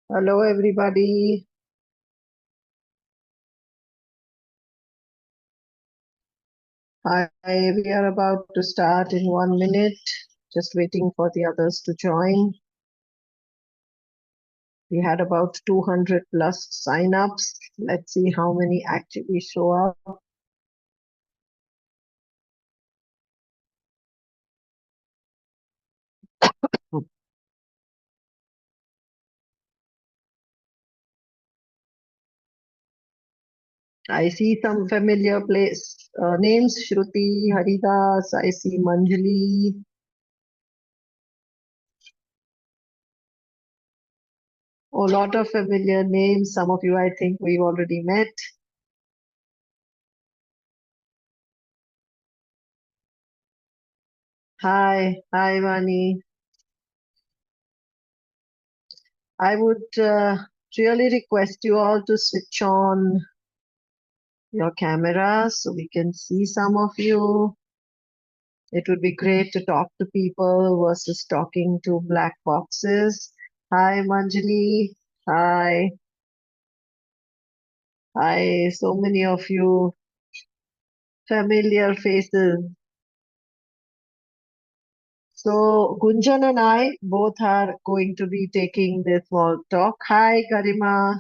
Hello, everybody. Hi, we are about to start in 1 minute. Just waiting for the others to join. We had about 200 plus sign-ups. Let's see how many actually show up. I see some familiar place names, Shruti, Haridas. I see Manjali. A lot of familiar names. Some of you, I think, we've already met. Hi, Vani. I would really request you all to switch on your camera so we can see some of you. It would be great to talk to people versus talking to black boxes. Hi, Manjali. Hi. Hi, so many of you familiar faces. So, Gunjan and I both are going to be taking this small talk. Hi, Garima.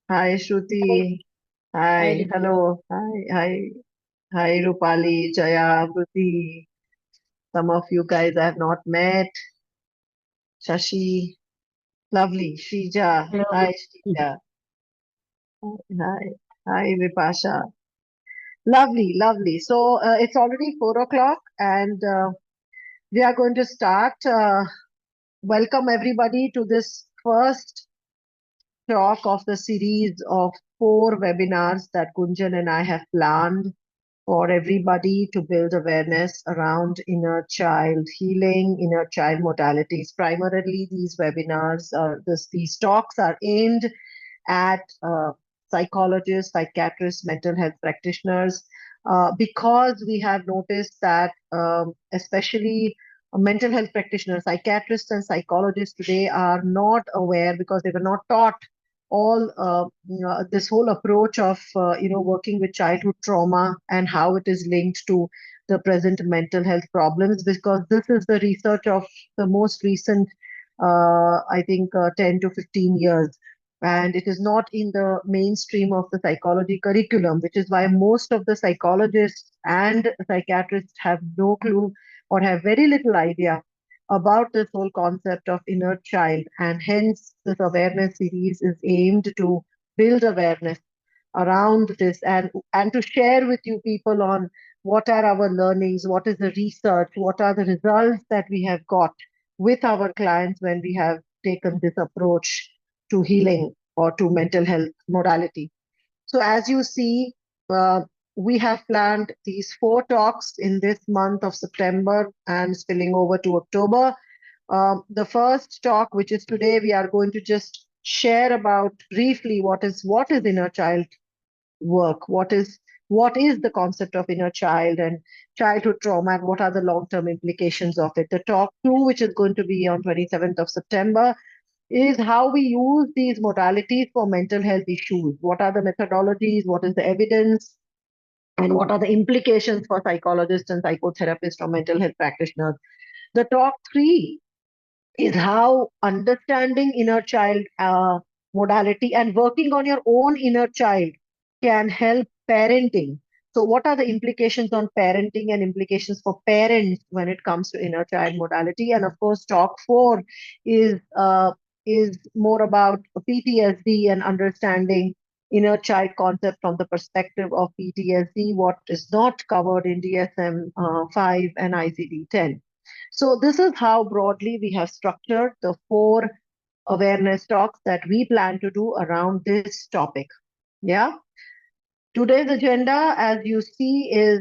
Hi, Shruti. Hi, Hi, Divya. hello. Hi, Rupali, Jaya, Bruti. Some of you guys I have not met. Shashi, lovely. Shrija, Hello. hi, Shrija. Hi, hi, Vipasha. Lovely, lovely. So it's already 4 o'clock, and we are going to start. Welcome everybody to this first talk of the series of 4 webinars that Gunjan and I have planned for everybody to build awareness around inner child healing, inner child modalities. Primarily, these webinars, these talks are aimed at psychologists, psychiatrists, mental health practitioners, because we have noticed that, especially mental health practitioners, psychiatrists, and psychologists today are not aware because they were not taught all this whole approach of working with childhood trauma and how it is linked to the present mental health problems, because this is the research of the most recent I think 10 to 15 years, and it is not in the mainstream of the psychology curriculum, which is why most of the psychologists and psychiatrists have no clue or have very little idea about this whole concept of inner child. And hence, this awareness series is aimed to build awareness around this, and to share with you people on what are our learnings, what is the research, what are the results that we have got with our clients when we have taken this approach to healing or to mental health modality. So, as you see, uh, we have planned these 4 talks in this month of September and spilling over to October. The first talk, which is today, we are going to just share about briefly what is inner child work, what is the concept of inner child and childhood trauma, and what are the long-term implications of it. The talk two, which is going to be on 27th of September, is how we use these modalities for mental health issues. What are the methodologies? What is the evidence? And what are the implications for psychologists and psychotherapists or mental health practitioners? The talk three is how understanding inner child modality and working on your own inner child can help parenting. So, what are the implications on parenting and implications for parents when it comes to inner child modality? And of course, talk four is uh, is more about PTSD and understanding inner child concept from the perspective of PTSD, what is not covered in DSM 5 and ICD 10. So, this is how broadly we have structured the 4 awareness talks that we plan to do around this topic. Yeah. Today's agenda, as you see, is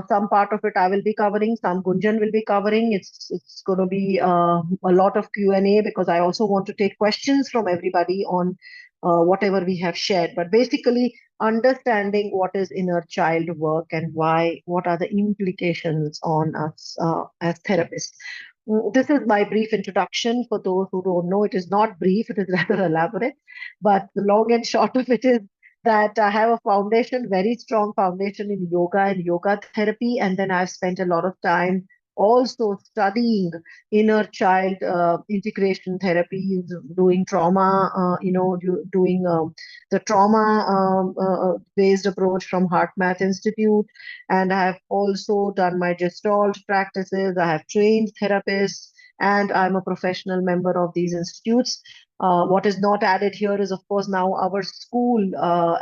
some part of it I will be covering, some Gunjan will be covering. It's going to be a lot of Q&A, because I also want to take questions from everybody on whatever we have shared. But basically, understanding what is inner child work and why, what are the implications on us as therapists. This is my brief introduction. For those who don't know, it is not brief, it is rather elaborate. But the long and short of it is that I have a foundation, very strong foundation in yoga and yoga therapy. And then I've spent a lot of time also studying inner child integration therapies, doing trauma, doing the trauma based approach from HeartMath Institute. And I have also done my gestalt practices. I have trained therapists, and I'm a professional member of these institutes. What is not added here is, of course, now our school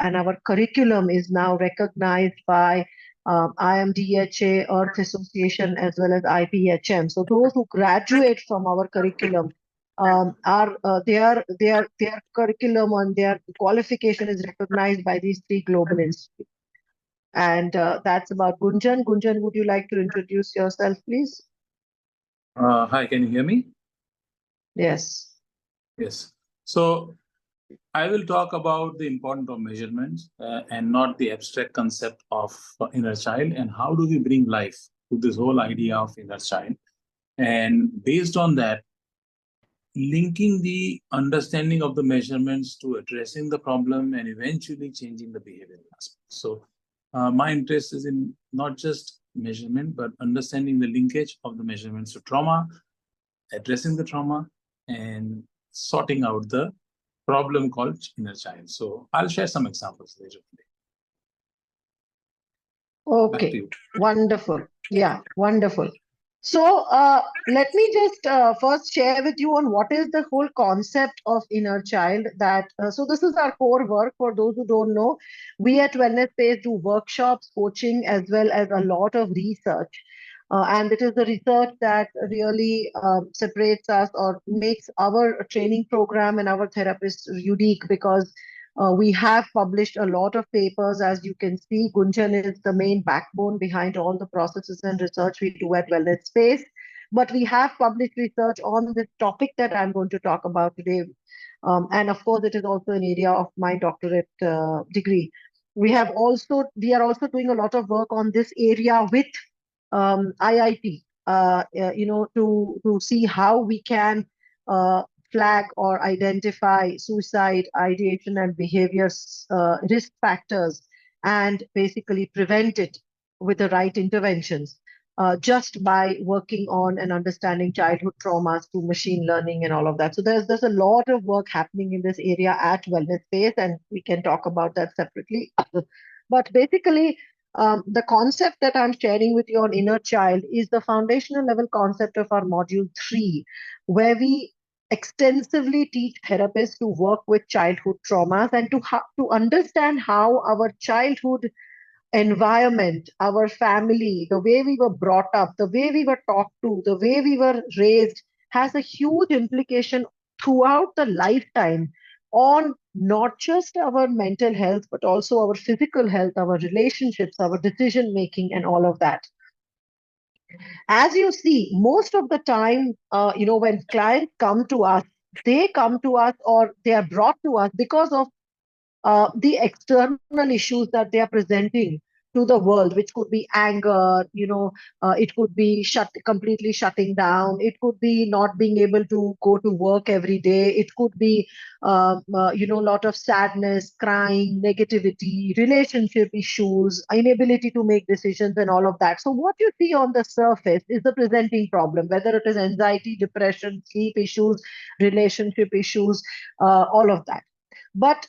and our curriculum is now recognized by IMDHA, Earth Association, as well as IPHM. So those who graduate from our curriculum are their curriculum and their qualification is recognized by these three global institutes. And that's about Gunjan. Gunjan, would you like to introduce yourself, please? Hi, can you hear me? Yes. Yes. So I will talk about the importance of measurements and not the abstract concept of inner child, and how do we bring life to this whole idea of inner child. And based on that, linking the understanding of the measurements to addressing the problem and eventually changing the behavioral aspect. So my interest is in not just measurement, but understanding the linkage of the measurements to trauma, addressing the trauma, and sorting out the problem called inner child. So I'll share some examples later today. Back to Okay. you. Wonderful. Yeah, wonderful. So let me just first share with you on what is the whole concept of inner child. So this is our core work. For those who don't know, we at Wellness Space do workshops, coaching, as well as a lot of research. And it is the research that really separates us or makes our training program and our therapists unique, because we have published a lot of papers. As you can see, Gunjan is the main backbone behind all the processes and research we do at Wellness Space. But we have published research on this topic that I'm going to talk about today. And of course, it is also an area of my doctorate degree. We are also doing a lot of work on this area with IIT, to see how we can flag or identify suicide, ideation, and behavior risk factors, and basically prevent it with the right interventions. Just by working on and understanding childhood traumas through machine learning and all of that. So there's a lot of work happening in this area at Wellness Space, and we can talk about that separately. But basically, the concept that I'm sharing with you on inner child is the foundational level concept of our module 3, where we extensively teach therapists to work with childhood traumas and to understand how our childhood environment, our family, the way we were brought up, the way we were talked to, the way we were raised has a huge implication throughout the lifetime on not just our mental health, but also our physical health, our relationships, our decision making, and all of that. As you see, most of the time, when clients come to us, they come to us or they are brought to us because of the external issues that they are presenting to the world, which could be anger, it could be completely shutting down, it could be not being able to go to work every day, it could be, a lot of sadness, crying, negativity, relationship issues, inability to make decisions, and all of that. So what you see on the surface is the presenting problem, whether it is anxiety, depression, sleep issues, relationship issues, all of that. But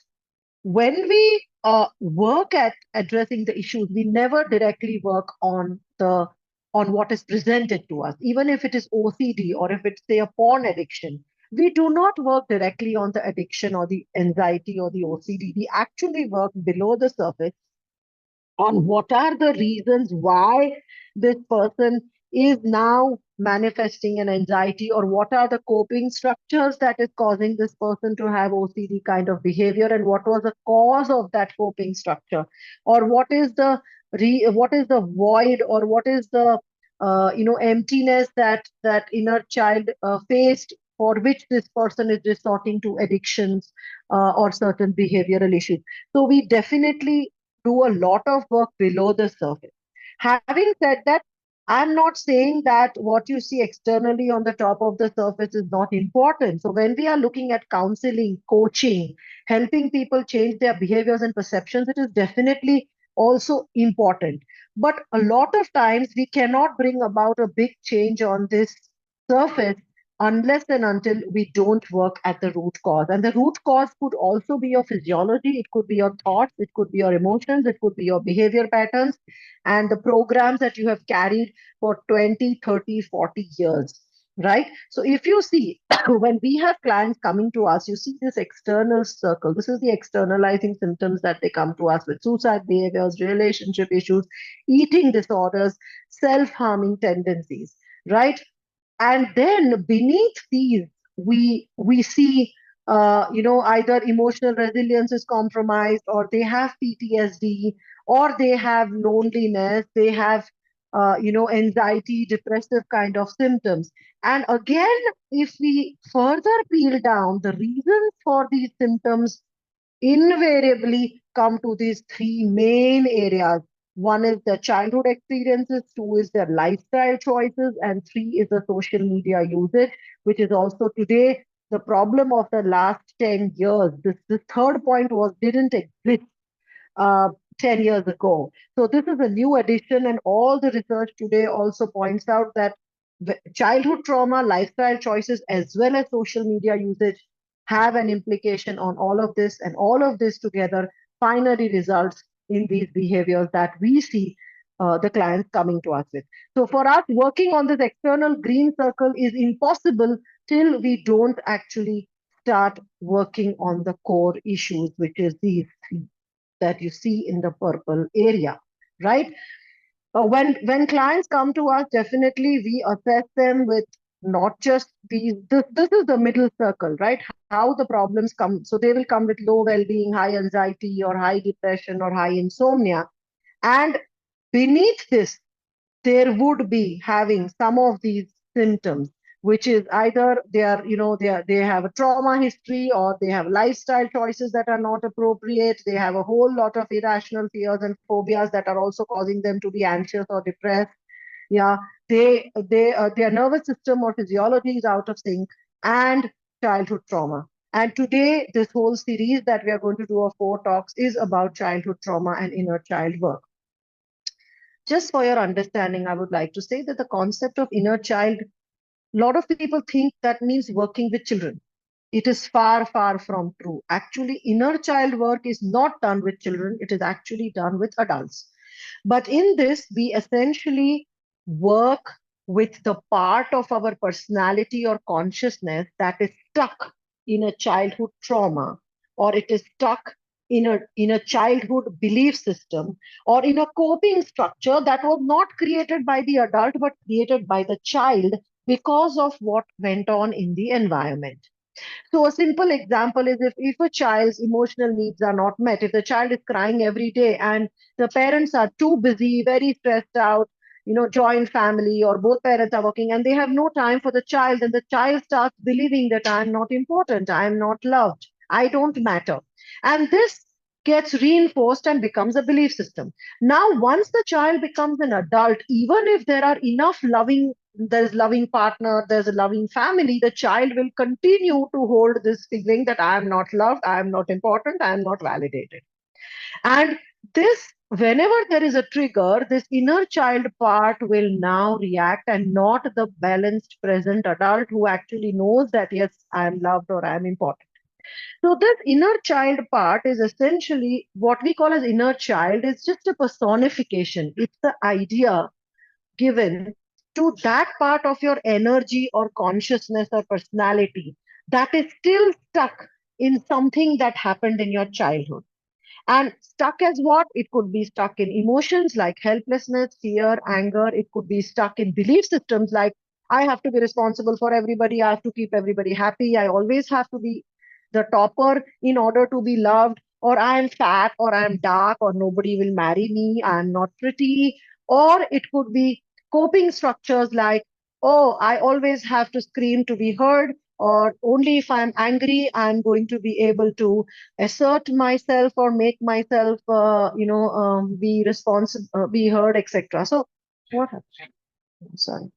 when we work at addressing the issues, we never directly work on what is presented to us, even if it is OCD or if it's say a porn addiction. We do not work directly on the addiction or the anxiety or the OCD. We actually work below the surface on what are the reasons why this person is now manifesting an anxiety, or what are the coping structures that is causing this person to have OCD kind of behavior, and what was the cause of that coping structure, or what is the void, or what is the emptiness that inner child faced, for which this person is resorting to addictions or certain behavioral issues. So we definitely do a lot of work below the surface. Having said that, I'm not saying that what you see externally on the top of the surface is not important. So, when we are looking at counseling, coaching, helping people change their behaviors and perceptions, it is definitely also important. But a lot of times we cannot bring about a big change on this surface unless and until we don't work at the root cause. And the root cause could also be your physiology, it could be your thoughts, it could be your emotions, it could be your behavior patterns and the programs that you have carried for 20, 30, 40 years. Right. So if you see, when we have clients coming to us, you see this external circle. This is the externalizing symptoms that they come to us with: suicide behaviors, relationship issues, eating disorders, self harming tendencies. Right. And then beneath these we see either emotional resilience is compromised, or they have PTSD, or they have loneliness, they have anxiety, depressive kind of symptoms. And again, if we further peel down, the reasons for these symptoms invariably come to these three main areas. One is their childhood experiences, two is their lifestyle choices, and three is the social media usage, which is also today the problem of the last 10 years. This third point was didn't exist uh, 10 years ago. So this is a new addition, and all the research today also points out that childhood trauma, lifestyle choices, as well as social media usage have an implication on all of this, and all of this together finally results in these behaviors that we see the clients coming to us with. So for us, working on this external green circle is impossible till we don't actually start working on the core issues, which is these that you see in the purple area, right? When clients come to us, definitely we assess them with not just these. This is the middle circle, right? How the problems come. So they will come with low well-being, high anxiety, or high depression, or high insomnia, and beneath this there would be having some of these symptoms, which is either they have a trauma history, or they have lifestyle choices that are not appropriate, they have a whole lot of irrational fears and phobias that are also causing them to be anxious or depressed. Yeah, their nervous system or physiology is out of sync, and childhood trauma. And today this whole series that we are going to do of 4 talks is about childhood trauma and inner child work. Just for your understanding, I would like to say that the concept of inner child, a lot of people think that means working with children. It is far, far from true. Actually, inner child work is not done with children, it is actually done with adults. But in this, we essentially work with the part of our personality or consciousness that is stuck in a childhood trauma, or it is stuck in a childhood belief system, or in a coping structure that was not created by the adult but created by the child because of what went on in the environment. So a simple example is if a child's emotional needs are not met, if the child is crying every day and the parents are too busy, very stressed out, joint family, or both parents are working and they have no time for the child, and the child starts believing that I'm not important, I'm not loved, I don't matter. And this gets reinforced and becomes a belief system. Now, once the child becomes an adult, even if there's loving partner, there's a loving family, the child will continue to hold this feeling that I am not loved, I am not important, I am not validated. And this, whenever there is a trigger, this inner child part will now react, and not the balanced present adult who actually knows that, yes, I am loved or I am important. So this inner child part is essentially what we call as inner child. Is just a personification. It's the idea given to that part of your energy or consciousness or personality that is still stuck in something that happened in your childhood. And stuck as what? It could be stuck in emotions like helplessness, fear, anger. It could be stuck in belief systems like I have to be responsible for everybody. I have to keep everybody happy. I always have to be the topper in order to be loved. Or I am fat, or I am dark, or nobody will marry me. I am not pretty. Or it could be coping structures like, oh, I always have to scream to be heard. Or only if I'm angry, I'm going to be able to assert myself or make myself be responsible, be heard, etc. So what happened? Sorry.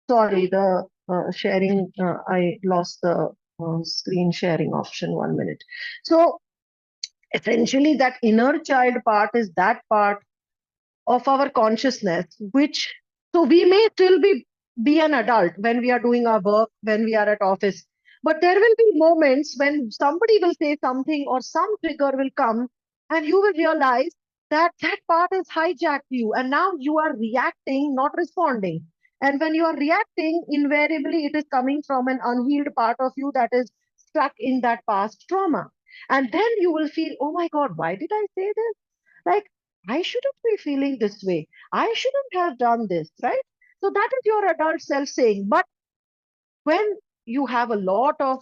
Sorry, the sharing, I lost the screen sharing option 1 minute. So essentially, that inner child part is that part of our consciousness, which, so we may still be an adult when we are doing our work, when we are at office, but there will be moments when somebody will say something or some trigger will come, and you will realize that that part has hijacked you, and now you are reacting, not responding. And when you are reacting, invariably it is coming from an unhealed part of you that is stuck in that past trauma. And then you will feel, oh my God, why did I say this? Like, I shouldn't be feeling this way. I shouldn't have done this, right? So that is your adult self saying. But when you have a lot of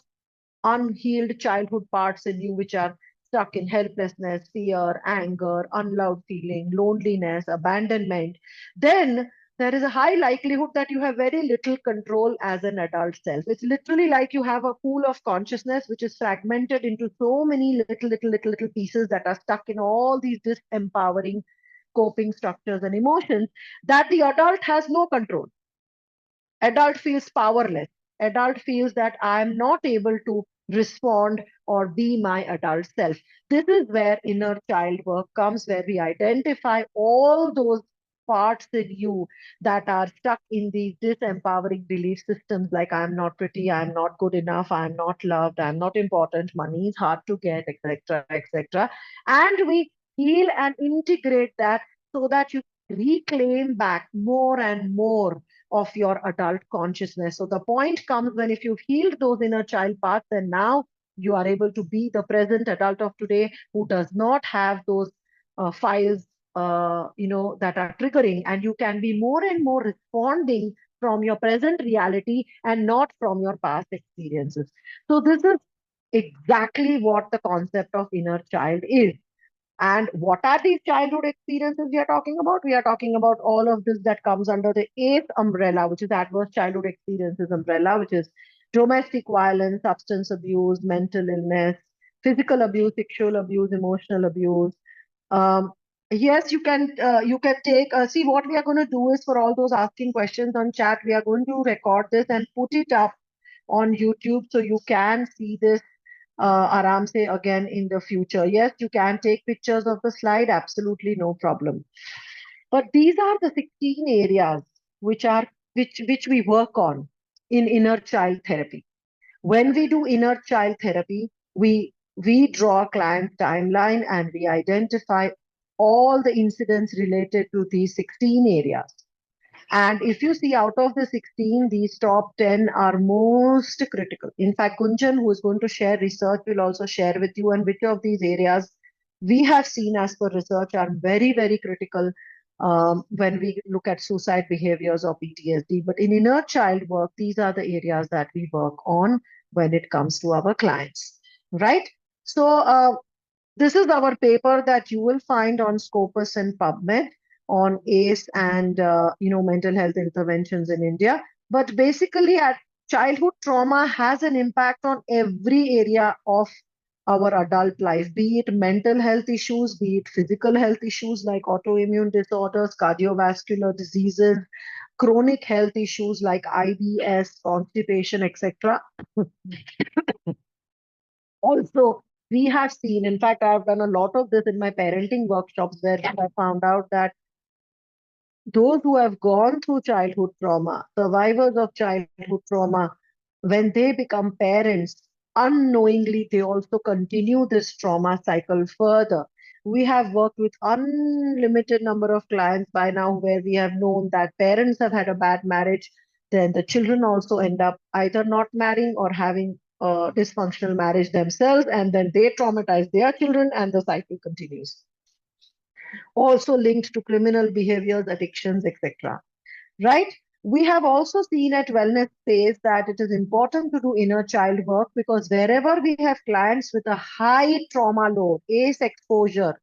unhealed childhood parts in you, which are stuck in helplessness, fear, anger, unloved feeling, loneliness, abandonment, then there is a high likelihood that you have very little control as an adult self. It's literally like you have a pool of consciousness which is fragmented into so many little pieces that are stuck in all these disempowering coping structures and emotions that the adult has no control. Adult feels powerless. Adult feels that I am not able to respond or be my adult self. This is where inner child work comes, where we identify all those parts in you that are stuck in these disempowering belief systems like I'm not pretty, I'm not good enough, I'm not loved, I'm not important, money is hard to get, etc., etc. And we heal and integrate that so that you reclaim back more and more of your adult consciousness. So the point comes when if you've healed those inner child parts, then now you are able to be the present adult of today who does not have those files, that are triggering, and you can be more and more responding from your present reality and not from your past experiences. So this is exactly what the concept of inner child is. And what are these childhood experiences we are talking about? We are talking about all of this that comes under the eighth umbrella, which is adverse childhood experiences umbrella, which is domestic violence, substance abuse, mental illness, physical abuse, sexual abuse, emotional abuse. Um, yes, you can take see what we are going to do is for all those asking questions on chat, we are going to record this and put it up on YouTube so you can see this aram se again in the future. Yes, you can take pictures of the slide, absolutely no problem. But these are the 16 areas which we work on in inner child therapy. When we do inner child therapy, we draw a client timeline and we identify all the incidents related to these 16 areas. And if you see out of the 16, these top 10 are most critical. In fact, Kunjan, who is going to share research, will also share with you and which of these areas we have seen as per research are very, very critical when we look at suicide behaviors or PTSD. But in inner child work, these are the areas that we work on when it comes to our clients, right? So, this is our paper that you will find on Scopus and PubMed on ACE and mental health interventions in India. But basically, childhood trauma has an impact on every area of our adult life, be it mental health issues, be it physical health issues like autoimmune disorders, cardiovascular diseases, chronic health issues like IBS, constipation, etc. Also, we have seen, in fact, I've done a lot of this in my parenting workshops where I found out that those who have gone through childhood trauma, survivors of childhood trauma, when they become parents, unknowingly they also continue this trauma cycle further. We have worked with unlimited number of clients by now where we have known that parents have had a bad marriage, then the children also end up either not marrying or having a dysfunctional marriage themselves, and then they traumatize their children and the cycle continues, also linked to criminal behaviors, addictions, etc. Right? We have also seen at wellness space that it is important to do inner child work because wherever we have clients with a high trauma load, ACE exposure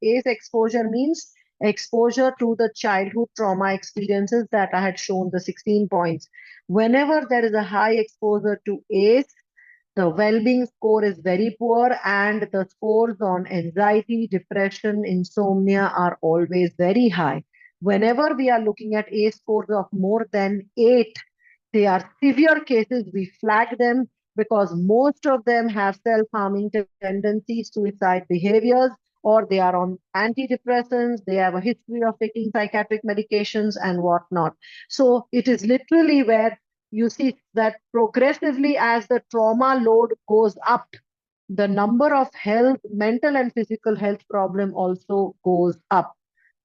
means exposure to the childhood trauma experiences that I had shown the 16 points. Whenever there is a high exposure to ACE, the well-being score is very poor and the scores on anxiety, depression, insomnia are always very high. Whenever we are looking at A scores of more than 8, they are severe cases. We flag them because most of them have self-harming tendencies, suicide behaviors, or they are on antidepressants, they have a history of taking psychiatric medications and whatnot. So it is literally where you see that progressively as the trauma load goes up, the number of health, mental and physical health problem also goes up,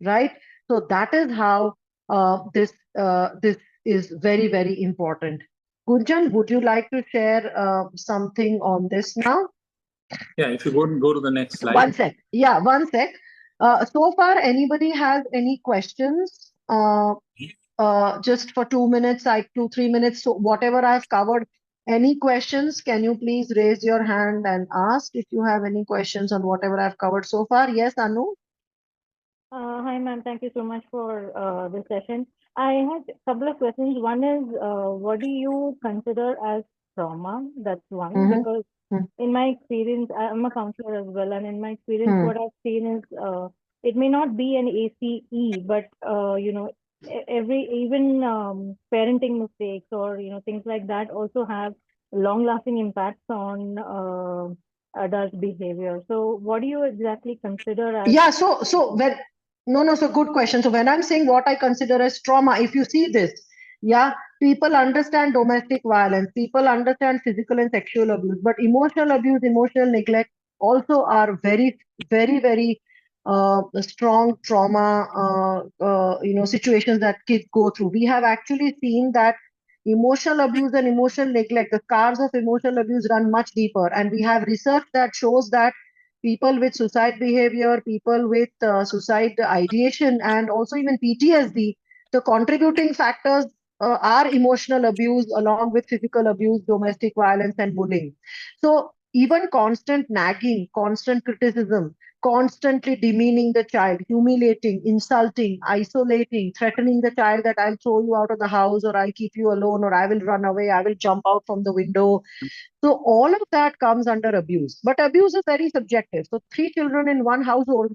right? So that is how this is very, very important. Gunjan, would you like to share something on this now? Yeah, if you go to the next slide. One sec. Yeah, one sec. So far, anybody has any questions? Just for 2 minutes, like 2, 3 minutes. So whatever I've covered, any questions? Can you please raise your hand and ask if you have any questions on whatever I've covered so far? Yes, Anu? Hi, ma'am. Thank you so much for this session. I had a couple of questions. One is, what do you consider as trauma? That's one, Mm-hmm. because in my experience, I'm a counselor as well, and in my experience, Hmm. what I've seen is, it may not be an ACE, but every even parenting mistakes or things like that also have long-lasting impacts on adult behavior. So, what do you exactly consider as Yeah, so when no, so good question. So when I'm saying what I consider as trauma, if you see this, yeah, people understand domestic violence, people understand physical and sexual abuse, but emotional abuse, emotional neglect also are very, very, very strong trauma situations that kids go through. We have actually seen that emotional abuse and emotional neglect, the scars of emotional abuse run much deeper, and we have research that shows that people with suicide behavior, people with suicide ideation, and also even PTSD, the contributing factors are emotional abuse along with physical abuse, domestic violence, and bullying. So, even constant nagging, constant criticism, constantly demeaning the child, humiliating, insulting, isolating, threatening the child that I'll throw you out of the house, or I'll keep you alone, or I will run away, I will jump out from the window. So all of that comes under abuse. But abuse is very subjective. So three children in one household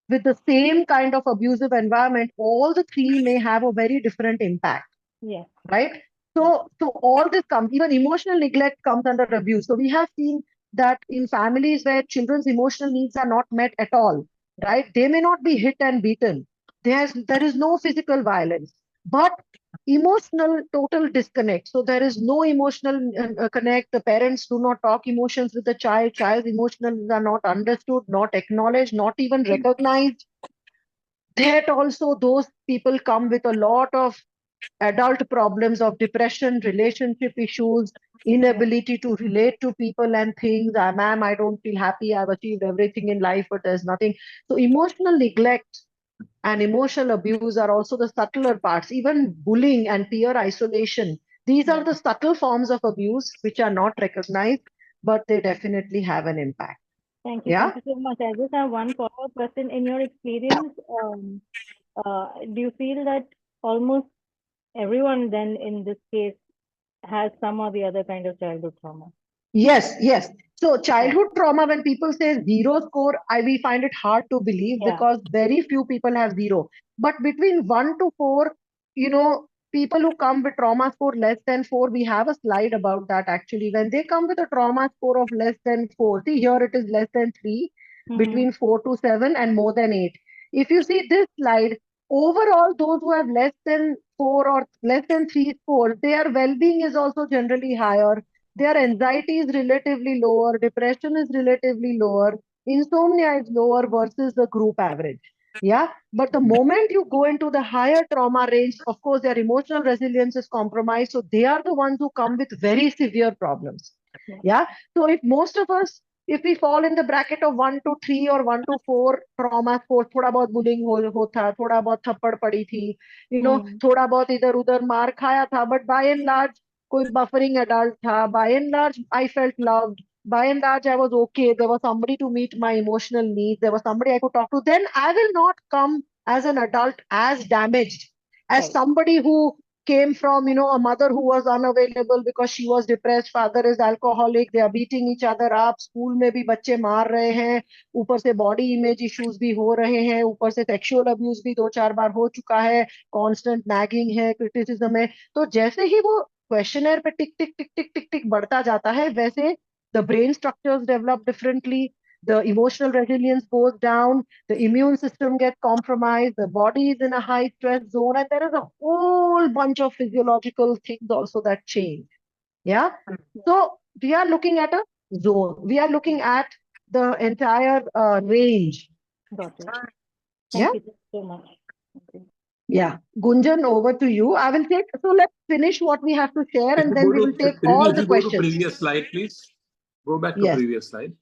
with the same kind of abusive environment, all the three may have a very different impact, yes, right? So all this comes, even emotional neglect comes under abuse. So we have seen that in families where children's emotional needs are not met at all, right? They may not be hit and beaten. There is no physical violence, but emotional total disconnect. So there is no emotional connect. The parents do not talk emotions with the child. Child's emotions are not understood, not acknowledged, not even recognized. That also those people come with a lot of adult problems of depression, relationship issues, yes, inability to relate to people and things. Ma'am, I don't feel happy. I've achieved everything in life, but there's nothing. So emotional neglect and emotional abuse are also the subtler parts. Even bullying and peer isolation. These are yes. the subtle forms of abuse which are not recognized, but they definitely have an impact. Thank you. Yeah. Thank you so much. I just have one follow-up question. In your experience, do you feel that almost everyone then in this case has some or the other kind of childhood trauma? Yes, yes. So Yeah, childhood trauma, when people say zero score, we find it hard to believe yeah. because very few people have zero. But between 1 to 4, people who come with trauma score less than 4, we have a slide about that actually. When they come with a trauma score of less than 4, see here it is less than 3, Mm-hmm. between 4 to 7, and more than 8. If you see this slide, overall, those who have less than 4 or less than 3 scores, their well-being is also generally higher, their anxiety is relatively lower, depression is relatively lower, insomnia is lower versus the group average. Yeah, but the moment you go into the higher trauma range, of course, their emotional resilience is compromised. So they are the ones who come with very severe problems. Yeah, Yeah, so if most of us, if we fall in the bracket of 1 to 3 or 1 to 4 trauma scores, थोड़ा बहुत bullying होता, थोड़ा बहुत थप्पड़ पड़ी थी, mm, थोड़ा बहुत इधर उधर मार खाया था, but by and large कोई buffering adult था. By and large, I felt loved. By and large, I was okay. There was somebody to meet my emotional needs. There was somebody I could talk to. Then I will not come as an adult as damaged as right. somebody who came from, a mother who was unavailable because she was depressed, father is alcoholic, they are beating each other up, school में भी बच्चे मार रहे हैं, ऊपर से body image issues भी हो रहे हैं, ऊपर से sexual abuse भी 2-4 बार हो चुका है, constant nagging है, criticism है. तो जैसे ही वो questionnaire पे टिक टिक टिक टिक टिक टिक बढ़ता जाता है, वैसे the brain structures develop differently, the emotional resilience goes down, the immune system gets compromised, the body is in a high stress zone, and there is a whole bunch of physiological things also that change. Yeah. So we are looking at a zone. We are looking at the entire range. Got it. Yeah. Thank you so much. Okay. Yeah. Gunjan, over to you. I will take, so let's finish what we have to share and then we will take all the If you go to questions. previous slide, please. Go back to Yes. previous slide.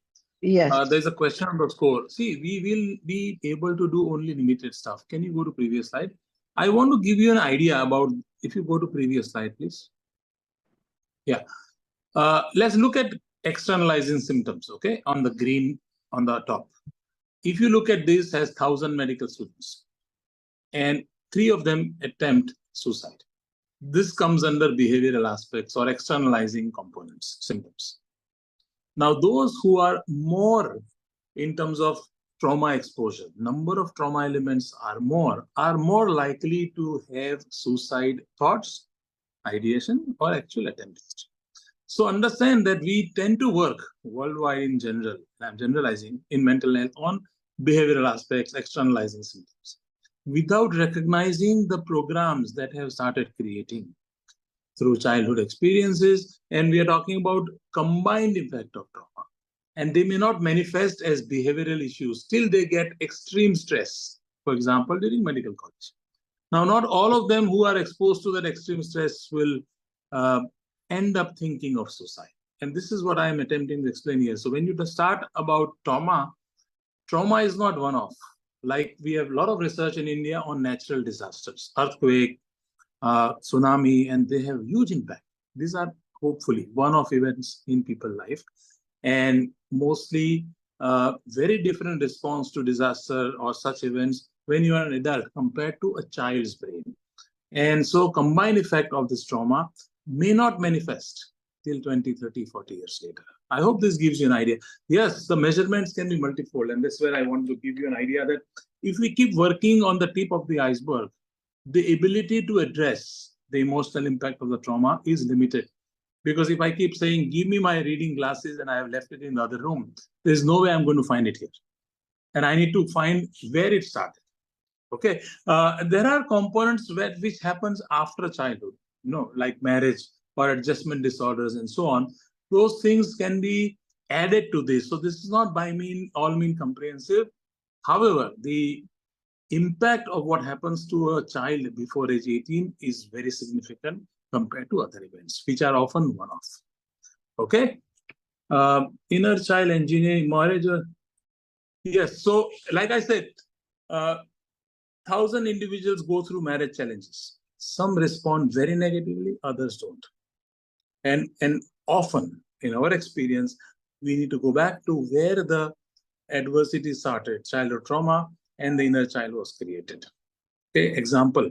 Yes. There's a question on the score. See, we will be able to do only limited stuff. Can you go to previous slide? I want to give you an idea about, if you go to previous slide, please. Yeah. Let's look at externalizing symptoms, okay, on the green on the top. If you look at this as 1,000 medical students, and 3 of them attempt suicide. This comes under behavioral aspects or externalizing components, symptoms. Now, those who are more in terms of trauma exposure, number of trauma elements are more likely to have suicide thoughts, ideation, or actual attempts. So understand that we tend to work worldwide in general, I'm generalizing, in mental health on behavioral aspects, externalizing symptoms, without recognizing the programs that have started creating through childhood experiences. And we are talking about combined impact of trauma. And they may not manifest as behavioral issues till they get extreme stress, for example, during medical college. Now, not all of them who are exposed to that extreme stress will end up thinking of suicide. And this is what I am attempting to explain here. So when you start about trauma, trauma is not one-off. Like we have a lot of research in India on natural disasters, earthquake, tsunami, and they have huge impact. These are hopefully one-off events in people's life, and mostly very different response to disaster or such events when you are an adult compared to a child's brain. And so combined effect of this trauma may not manifest till 20, 30, 40 years later. I hope this gives you an idea. Yes, the measurements can be multifold, and that's where I want to give you an idea that if we keep working on the tip of the iceberg, the ability to address the emotional impact of the trauma is limited. Because if I keep saying, give me my reading glasses and I have left it in the other room, there's no way I'm going to find it here. And I need to find where it started. Okay. There are components which happens after childhood, like marriage or adjustment disorders and so on. Those things can be added to this. So this is not by all means comprehensive. However, the impact of what happens to a child before age 18 is very significant compared to other events, which are often one-off. Okay. Inner child engineering, marriage. Yes. So, like I said, 1,000 individuals go through marriage challenges. Some respond very negatively, others don't. And often, in our experience, we need to go back to where the adversity started, childhood trauma, and the inner child was created. Okay, example.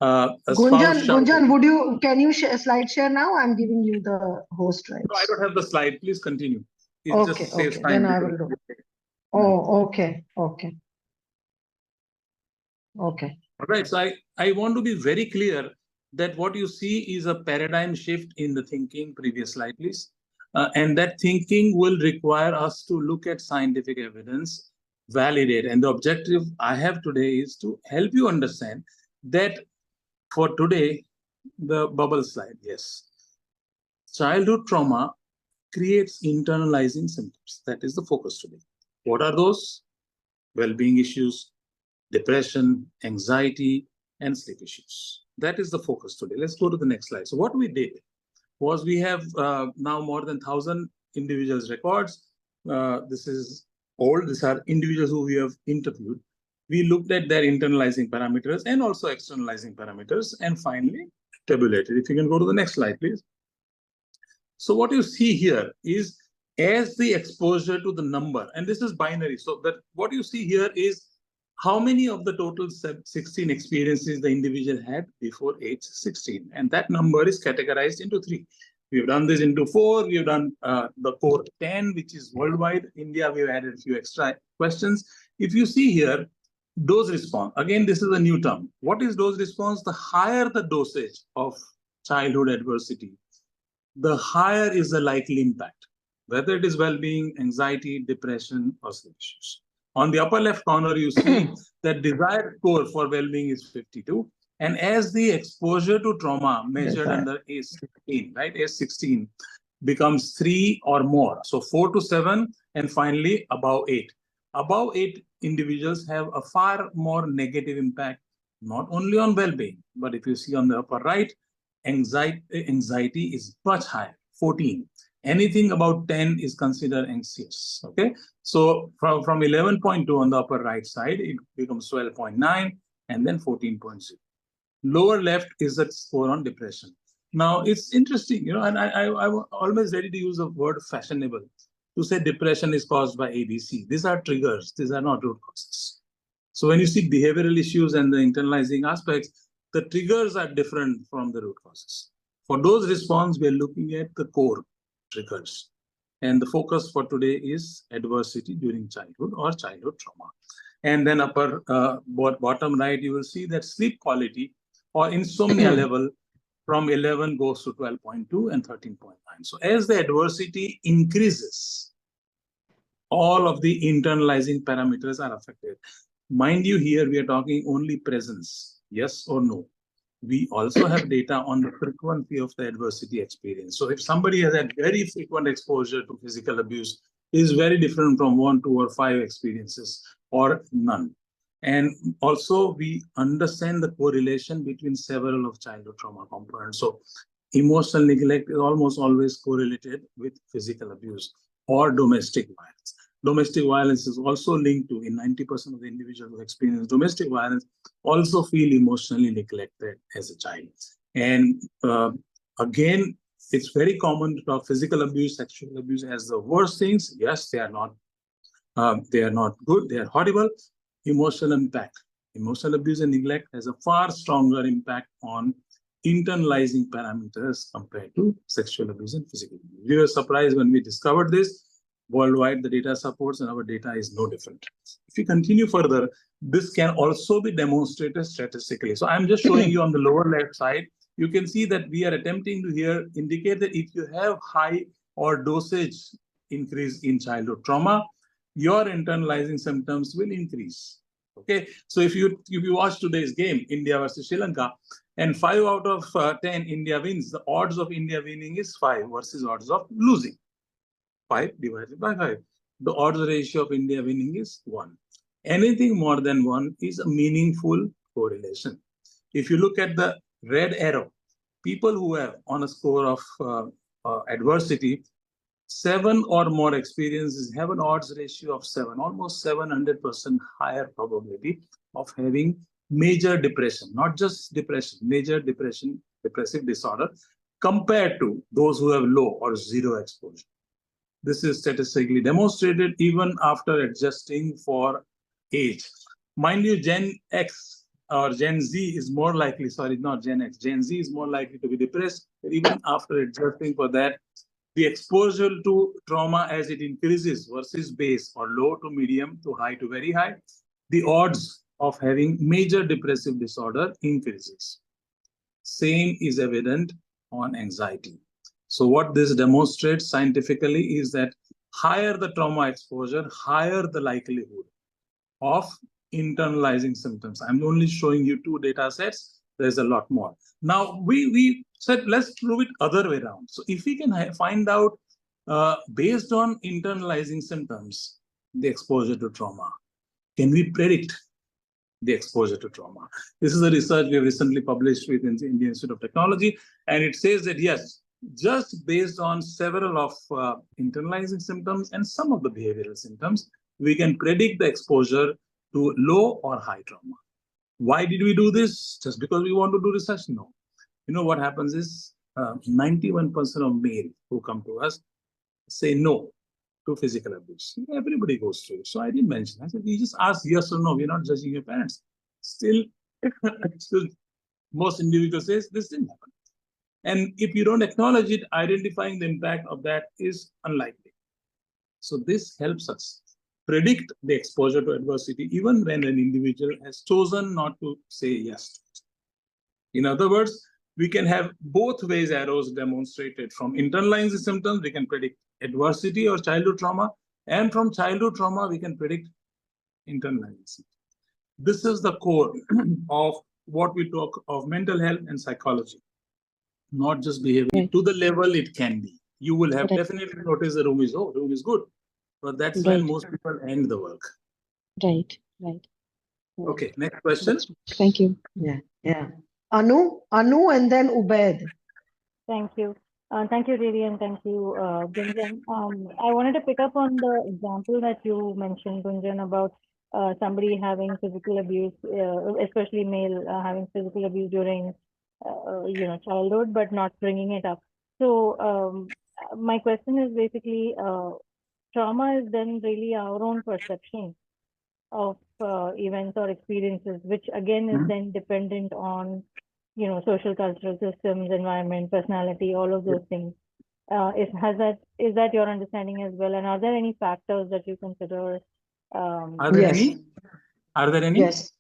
Gunjan, can you slide share now? I'm giving you the host rights. No, I don't have the slide. Please continue. It okay, just saves time. Then I will do. Oh, okay. Okay. All right. So I want to be very clear that what you see is a paradigm shift in the thinking. Previous slide, please. And that thinking will require us to look at scientific evidence, validate. And the objective I have today is to help you understand that for today, the bubble slide, yes. Childhood trauma creates internalizing symptoms. That is the focus today. What are those? Well-being issues, depression, anxiety, and sleep issues. That is the focus today. Let's go to the next slide. So what we did was we have now more than 1,000 individuals' records. This is old. These are individuals who we have interviewed. We looked at their internalizing parameters and also externalizing parameters, and finally tabulated. If you can go to the next slide, please. So what you see here is as the exposure to the number, and this is binary. So that what you see here is how many of the total 16 experiences the individual had before age 16? And that number is categorized into 3. We've done this into 4. We've done the core 10, which is worldwide. India, we've added a few extra questions. If you see here, dose response. Again, this is a new term. What is dose response? The higher the dosage of childhood adversity, the higher is the likely impact, whether it is well-being, anxiety, depression, or sleep issues. On the upper left corner, you see that desired score for well-being is 52. And as the exposure to trauma measured under age 16, right, age 16 becomes 3 or more. So 4 to 7, and finally above 8. Above 8 individuals have a far more negative impact, not only on well-being, but if you see on the upper right, anxiety is much higher, 14. Anything about 10 is considered anxious. Okay, so from 11.2 on the upper right side, it becomes 12.9 and then 14.0. Lower left is the score on depression. Now it's interesting, you know, and I'm always ready to use the word fashionable to say depression is caused by ABC. These are triggers, these are not root causes. So when you see behavioral issues and the internalizing aspects, the triggers are different from the root causes. For those response, we are looking at the core triggers. And the focus for today is adversity during childhood or childhood trauma. And then upper bottom right, you will see that sleep quality or insomnia level from 11 goes to 12.2 and 13.9. So as the adversity increases, all of the internalizing parameters are affected. Mind you, here we are talking only presence, yes or no. We also have data on the frequency of the adversity experience. So if somebody has had very frequent exposure to physical abuse, it is very different from 1, 2, or 5 experiences or none. And also we understand the correlation between several of childhood trauma components. So emotional neglect is almost always correlated with physical abuse or domestic violence. Domestic violence is also linked to, in 90% of the individuals who experience domestic violence, also feel emotionally neglected as a child. And again, it's very common to talk physical abuse, sexual abuse as the worst things. Yes, they are not good, they are horrible. Emotional impact. Emotional abuse and neglect has a far stronger impact on internalizing parameters compared to sexual abuse and physical abuse. We were surprised when we discovered this. Worldwide, the data supports, and our data is no different. If you continue further, this can also be demonstrated statistically. So I'm just showing you on the lower left side, you can see that we are attempting to here indicate that if you have high or dosage increase in childhood trauma, your internalizing symptoms will increase. Okay, so if you watch today's game, India versus Sri Lanka, and 5 out of 10 India wins, the odds of India winning is 5 versus odds of losing. 5 divided by 5. The odds ratio of India winning is 1. Anything more than 1 is a meaningful correlation. If you look at the red arrow, people who have on a score of adversity, 7 or more experiences have an odds ratio of 7, almost 700% higher probability of having major depression, not just depression, major depression, depressive disorder, compared to those who have low or zero exposure. This is statistically demonstrated even after adjusting for age. Mind you, Gen X or Gen Z is more likely, sorry, not Gen X, Gen Z is more likely to be depressed. Even after adjusting for that, the exposure to trauma as it increases versus base or low to medium to high to very high, the odds of having major depressive disorder increases. Same is evident on anxiety. So what this demonstrates scientifically is that higher the trauma exposure, higher the likelihood of internalizing symptoms. I'm only showing you 2 data sets. There's a lot more. Now, we said, let's prove it other way around. So if we can find out, based on internalizing symptoms, the exposure to trauma, can we predict the exposure to trauma? This is a research we have recently published with the Indian Institute of Technology, and it says that yes, just based on several of internalizing symptoms and some of the behavioral symptoms, we can predict the exposure to low or high trauma. Why did we do this? Just because we want to do research? No. You know what happens is 91% of males who come to us say no. to physical abuse. Everybody goes through it. So I didn't mention. I said, we just ask yes or no. We're not judging your parents. Still, still most individuals say this didn't happen. And if you don't acknowledge it, identifying the impact of that is unlikely. So this helps us predict the exposure to adversity, even when an individual has chosen not to say yes to it. In other words, we can have both ways arrows demonstrated. From internalizing symptoms, we can predict adversity or childhood trauma. And from childhood trauma, we can predict internalizing. This is the core of what we talk of mental health and psychology, not just behavior. Right. To the level it can be. You will have Right. definitely noticed the room is good. But that's when Right. most people end the work. Right. Okay, next question. Thank you. Yeah. Anu, and then Ubaid. Thank you. Thank you, Riri, and thank you, Gunjan. I wanted to pick up on the example that you mentioned, Gunjan, about somebody having physical abuse, especially male having physical abuse during, childhood, but not bringing it up. So, my question is basically, trauma is then really our own perception of events or experiences, which again is then dependent on, social cultural systems, environment, personality, all of those things. Is that your understanding as well? And are there any factors that you consider? Are there Yes. any? Are there any? Yes.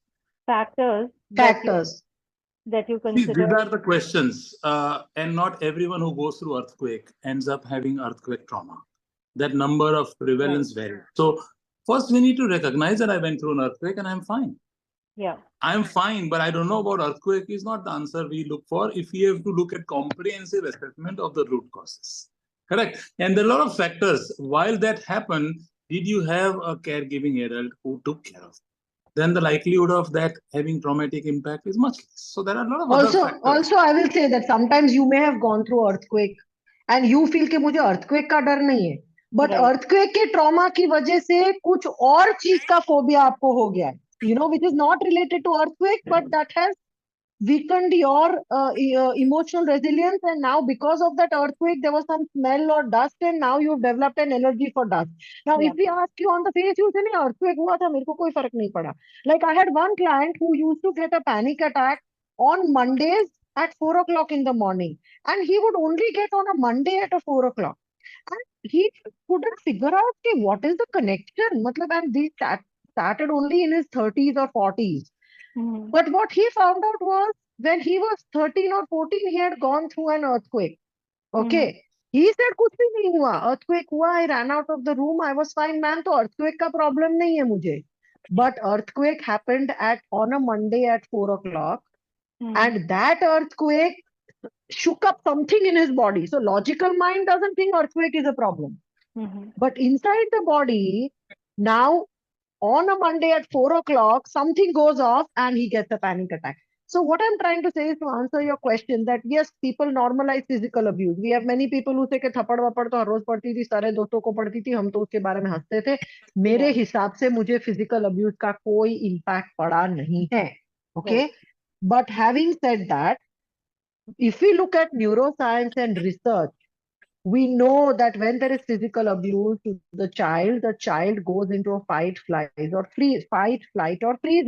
Factors Factors. that you See, these consider? are the questions. And not everyone who goes through earthquake ends up having earthquake trauma. That number of prevalence varies. So first we need to recognize that I went through an earthquake and I'm fine. Yeah. I'm fine, but I don't know about earthquake is not the answer we look for if we have to look at comprehensive assessment of the root causes. Correct. And there are a lot of factors. While that happened, did you have a caregiving adult who took care of it? Then the likelihood of that having traumatic impact is much less. So there are a lot of other factors. Also, I will say that sometimes you may have gone through earthquake and you feel कि मुझे earthquake का डर नहीं है, but Right. earthquake के trauma की वजह से कुछ और चीज का phobia आपको हो गया है, which is not related to earthquake, but that has weakened your emotional resilience, and now because of that earthquake there was some smell or dust, and now you've developed an allergy for dust. Now Yeah. if we ask you on the face, you say नहीं earthquake हुआ था, मेरे को कोई फर्क नहीं पड़ा. Like I had one client who used to get a panic attack on Mondays at 4 o'clock in the morning, and he would only get on a Monday at a 4 o'clock, and he couldn't figure out okay, what is the connection. Matlab, and this started only in his 30s or 40s. Mhm. But what he found out was when he was 13 or 14, he had gone through an earthquake. Okay. He said कुछ भी नहीं हुआ, earthquake हुआ, I ran out of the room, I was fine, man, तो earthquake का problem नहीं है मुझे. But earthquake happened on a Monday at 4 o'clock, and that earthquake shook up something in his body. So logical mind doesn't think earthquake is a problem. But inside the body, now on a Monday at 4 o'clock, something goes off and he gets a panic attack. So what I'm trying to say is to answer your question that yes, people normalize physical abuse. We have many people who say कि थप्पड़ वप्पड़ तो हर रोज पड़ती थी, सारे दोस्तों को पड़ती थी, हम तो उसके बारे में हंसते थे. मेरे हिसाब से मुझे physical abuse का कोई impact पड़ा नहीं है. Okay? But having said that, if we look at neuroscience and research, we know that when there is physical abuse to the child goes into a fight, flight, or freeze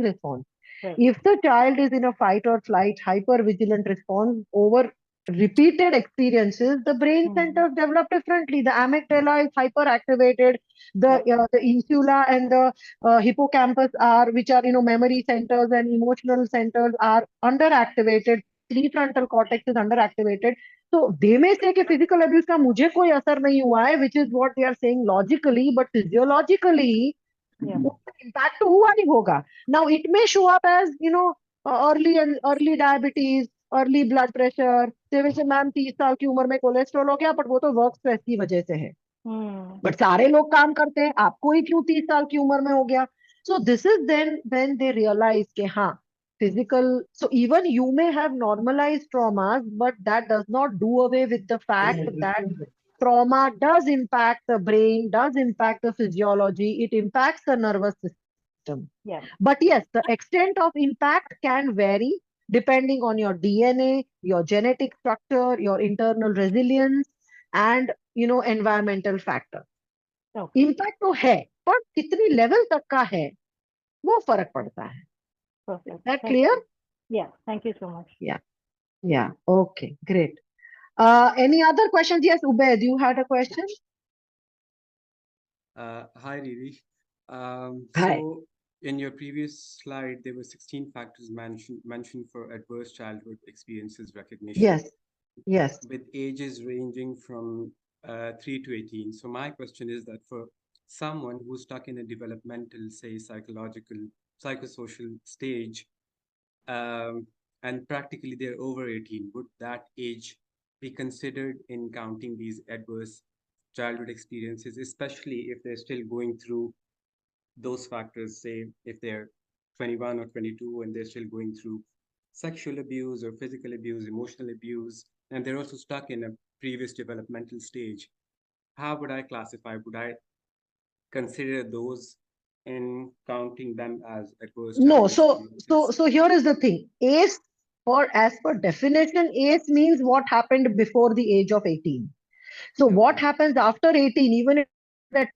response. Right. If the child is in a fight or flight, hyper vigilant response over repeated experiences, the brain centers develop differently. The amygdala is hyperactivated. The insula and the hippocampus which are memory centers and emotional centers, are underactivated. Prefrontal cortex is underactivated. So they may say कि physical abuse का मुझे कोई असर नहीं हुआ है, which is what they are saying logically, but physiologically, impact तो हुआ ही होगा. Now it may show up as early diabetes, early blood pressure. जैसे वैसे मैम 30 साल की उम्र में कोलेस्ट्रॉल हो गया, but वो तो वर्क स्ट्रेस की वजह से है. But सारे लोग काम करते हैं, आपको ही क्यों 30 साल की उम्र में हो गया? So this is then when they realize कि हाँ, physical. So even you may have normalized traumas, but that does not do away with the fact that trauma does impact the brain, does impact the physiology, it impacts the nervous system. Yeah. But yes, the extent of impact can vary depending on your DNA, your genetic structure, your internal resilience, and environmental factors. Okay. Impact तो है, पर कितनी level तक का है वो फर्क पड़ता है. Perfect. That Thank clear? you. Yeah. Thank you so much. Yeah. Okay, great. Any other questions? Yes, Ubaid, you had a question? Hi, Riri. Hi. So in your previous slide, there were 16 factors mentioned for adverse childhood experiences recognition. Yes. Yes. With ages ranging from 3 to 18. So my question is that for someone who's stuck in a developmental, say, psychological, psychosocial stage, and practically they're over 18, would that age be considered in counting these adverse childhood experiences, especially if they're still going through those factors, say if they're 21 or 22 and they're still going through sexual abuse or physical abuse, emotional abuse, and they're also stuck in a previous developmental stage? How would I classify? Would I consider those in counting them as adverse No, childhood so experiences? here is the thing. Age, for as per definition, age means what happened before the age of 18. So what Okay. happens after 18, even if that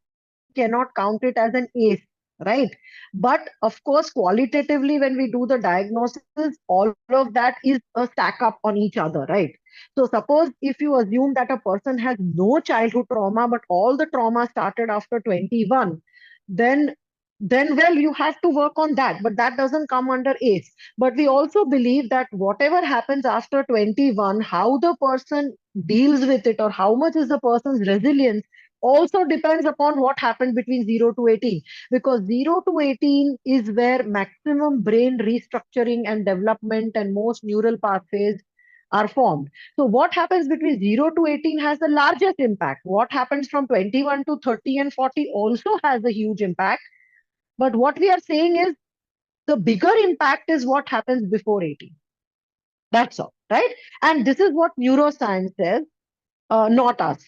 we cannot count it as an age, right? But of course, qualitatively, when we do the diagnosis, all of that is a stack up on each other, right? So suppose if you assume that a person has no childhood trauma, but all the trauma started after 21, then well, you have to work on that, but that doesn't come under age. But we also believe that whatever happens after 21, how the person deals with it or how much is the person's resilience also depends upon what happened between 0 to 18, because 0 to 18 is where maximum brain restructuring and development and most neural pathways are formed. So what happens between 0 to 18 has the largest impact. What happens from 21 to 30 and 40 also has a huge impact. But what we are saying is the bigger impact is what happens before 18. That's all, right? And this is what neuroscience says, not us.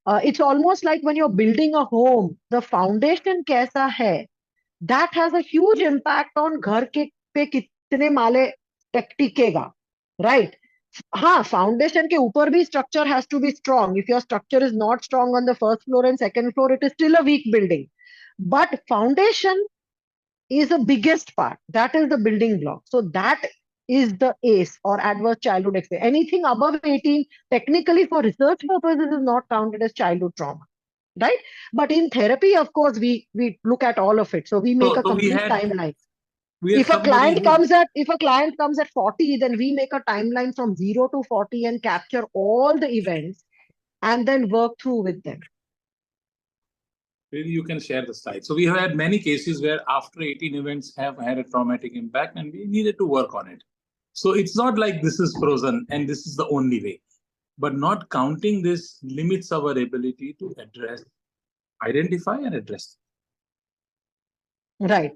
It's almost like when you're building a home, the foundation kaisa hai, that has a huge impact on घर के पे कितने माले टिकेगा, right? हाँ, foundation के ऊपर भी structure has to be strong. If your structure is not strong on the first floor and second floor, it is still a weak building. But foundation is the biggest part. That is the building block. So that is the ACE or adverse childhood experience. Anything above 18, technically for research purposes, is not counted as childhood trauma, right? But in therapy, of course, we look at all of it. So we make a So complete timeline. we had If a somebody client who comes at 40, then we make a timeline from 0 to 40 and capture all the events and then work through with them. maybe you can share the slide. So we have had many cases where after 18 events have had a traumatic impact and we needed to work on it. So it's not like this is frozen and this is the only way. But not counting this limits our ability to address, identify and address. Right.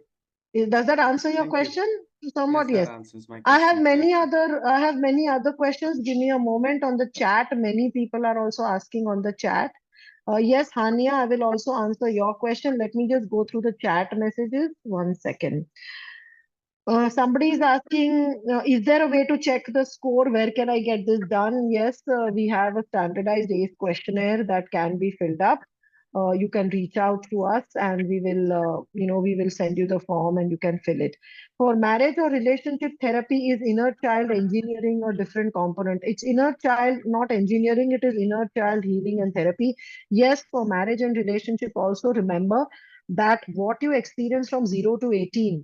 Does that answer your Thank you. question? Somewhat, Yes, yes. that answers my I have question. many other questions. Give me a moment on the chat. Many people are also asking on the chat. Yes, Hania, I will also answer your question. Let me just go through the chat messages. 1 second. Somebody is asking, is there a way to check the score? Where can I get this done? Yes, we have a standardized ACE questionnaire that can be filled up. You can reach out to us and we will send you the form and you can fill it. For marriage or relationship therapy, is inner child engineering a different component? It's inner child, not engineering. It is inner child healing and therapy. Yes, for marriage and relationship also remember that what you experience from 0 to 18,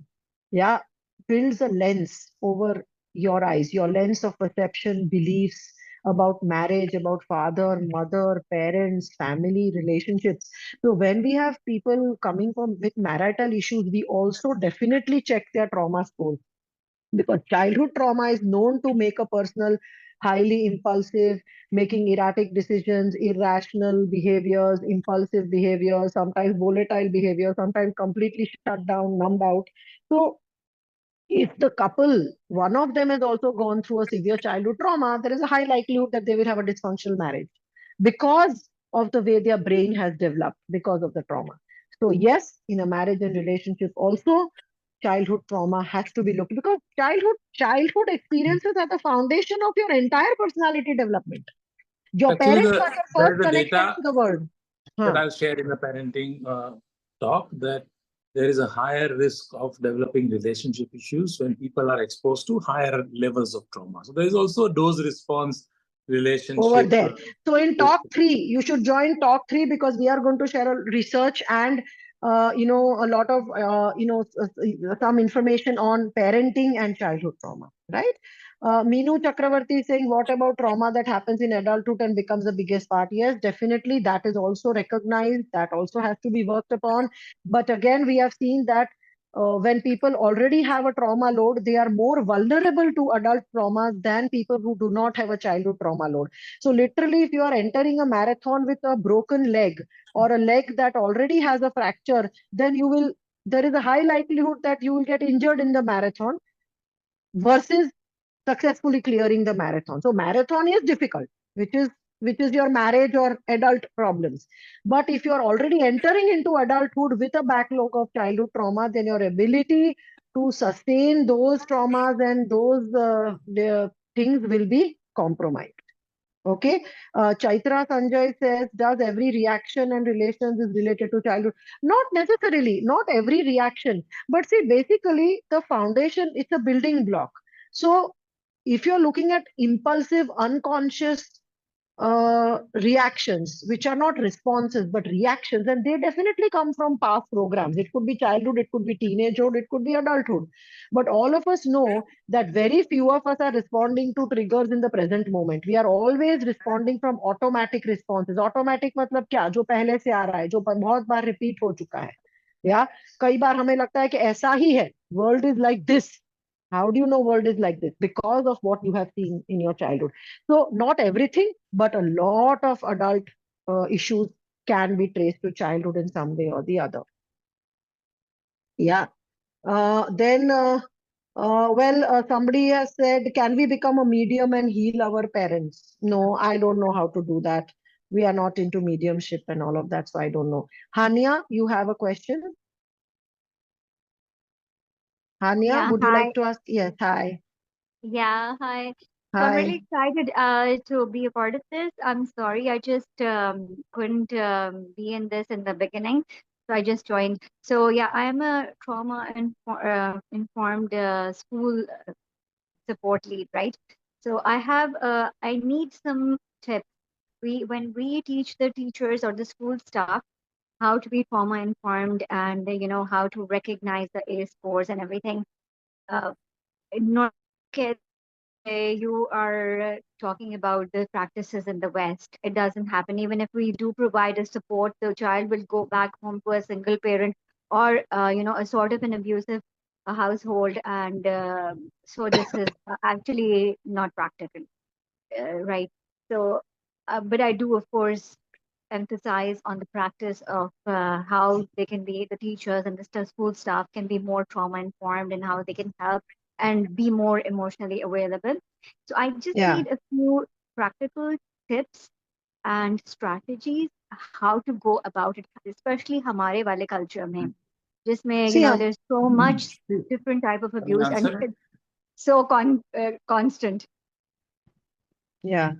yeah, builds a lens over your eyes, your lens of perception, beliefs about marriage, about father, mother, parents, family, relationships. So when we have people coming from with marital issues, we also definitely check their trauma scores, because childhood trauma is known to make a personal highly impulsive, making erratic decisions, irrational behaviors, impulsive behaviors, sometimes volatile behavior, sometimes completely shut down, numbed out. So if the couple, one of them has also gone through a severe childhood trauma, there is a high likelihood that they will have a dysfunctional marriage because of the way their brain has developed because of the trauma. So, yes, in a marriage and relationship, also childhood trauma has to be looked, because childhood experiences are the foundation of your entire personality development. Your Actually, parents are your there first is a connection data. to the world. that I've shared in the parenting talk, that there is a higher risk of developing relationship issues when people are exposed to higher levels of trauma. So there is also a dose response relationship over there. So in talk 3, you should join talk 3, because we are going to share a research and a lot of some information on parenting and childhood trauma, right? Meenu Chakravarti is saying, what about trauma that happens in adulthood and becomes the biggest part? Yes, definitely, that is also recognized. That also has to be worked upon. But again, we have seen that when people already have a trauma load, they are more vulnerable to adult traumas than people who do not have a childhood trauma load. So literally, if you are entering a marathon with a broken leg or a leg that already has a fracture, then there is a high likelihood that you will get injured in the marathon versus successfully clearing the marathon. So marathon is difficult, which is your marriage or adult problems. But if you're already entering into adulthood with a backlog of childhood trauma, then your ability to sustain those traumas and those the things will be compromised. Okay. Chaitra Sanjay says, does every reaction and relations is related to childhood? Not necessarily, not every reaction. But see, basically, the foundation, it's a building block. So if you're looking at impulsive, unconscious reactions, which are not responses but reactions, and they definitely come from past programs. It could be childhood, it could be teenagehood, it could be adulthood. But all of us know that very few of us are responding to triggers in the present moment. We are always responding from automatic responses. Automatic मतलब क्या, जो पहले से आ रहा है, जो बहुत बार repeat हो चुका है, या कई बार हमें लगता है कि ऐसा ही है, world is like this. How do you know world is like this? Because of what you have seen in your childhood. So not everything, but a lot of adult issues can be traced to childhood in some way or the other. Yeah. Somebody has said, can we become a medium and heal our parents? No, I don't know how to do that. We are not into mediumship and all of that, so I don't know. Hania, you have a question? Hania, Yeah, would you hi. like to ask? Yes, hi. Yeah, hi. So I'm really Hi. excited to be a part of this. I'm sorry, I just couldn't be in this in the beginning, so I just joined. So yeah, I am a informed school support lead, right? So I need some tips. When we teach the teachers or the school staff how to be trauma informed and how to recognize the A scores and everything. Uh, Not kids, you are talking about the practices in the West. It doesn't happen. Even if we do provide a support, the child will go back home to a single parent or a sort of an abusive household, and so this is actually not practical, right? So, but I do, of course, emphasize on the practice of how they can be the teachers and the school staff can be more trauma informed and how they can help and be more emotionally available. So I just Yeah. need a few practical tips and strategies how to go about it, especially हमारे वाले culture में जिसमें See, there's so much different type of Can I abuse and answer? it's so constant. yeah.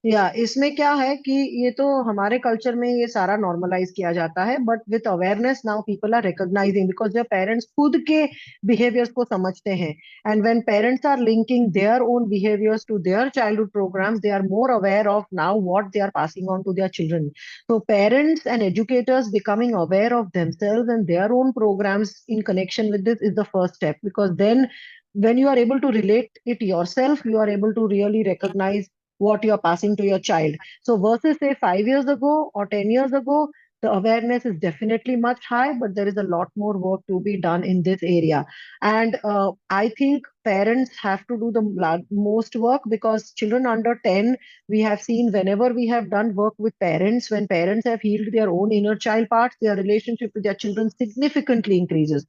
या इसमें क्या है कि ये तो हमारे कल्चर में ये सारा नॉर्मलाइज किया जाता है, but with awareness now people are recognising, because जब पेरेंट्स खुद के बिहेवियर्स को समझते हैं, and when parents are linking their own behaviours to their childhood programmes, they are more aware of now what they are passing on to their children. So parents and educators becoming aware of themselves and their own programs in connection with this is the first step, because then when you are able to relate it yourself, you are able to really recognize what you're passing to your child. So versus say 5 years ago or 10 years ago, the awareness is definitely much high, but there is a lot more work to be done in this area. And I think parents have to do the most work, because children under 10, we have seen whenever we have done work with parents, when parents have healed their own inner child parts, their relationship with their children significantly increases.